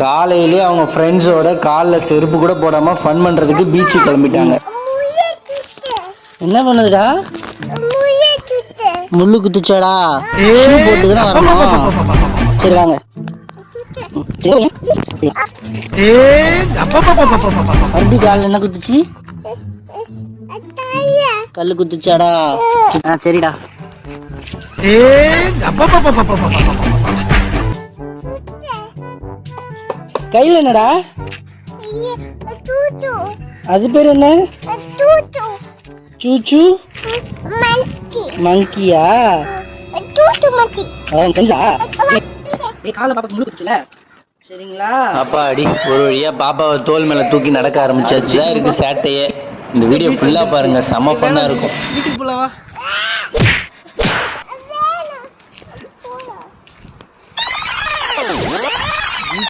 காலையிலே அவங்க ஃப்ரெண்ட்ஸோட காலில் செருப்பு கூட போடாமல் ஃபன் பண்ணுறதுக்கு பீச்சு கிளம்பிட்டாங்க. என்ன பண்ணுதுடா? முள்ளு குத்துச்சாடா? போட்டு தான் வரணும். சரி வாங்க. மறுபடியும் காலில் என்ன குத்துச்சு? கல்லு குத்துச்சாடா? சரிடா. கையில என்னடா? அது பேர் என்ன? சூச்சு மங்கியா? சரிங்களா? அப்பாடி ஒரு வழியா பாப்பாவை தோல் மேல தூக்கி நடக்க ஆரம்பிச்சாச்சு. இருக்கு சேட்டையே. இந்த வீடியோ ஃபுல்லா பாருங்க, செம ஃபன்னா இருக்கும். வீட்டுக்கு போலாம் வா.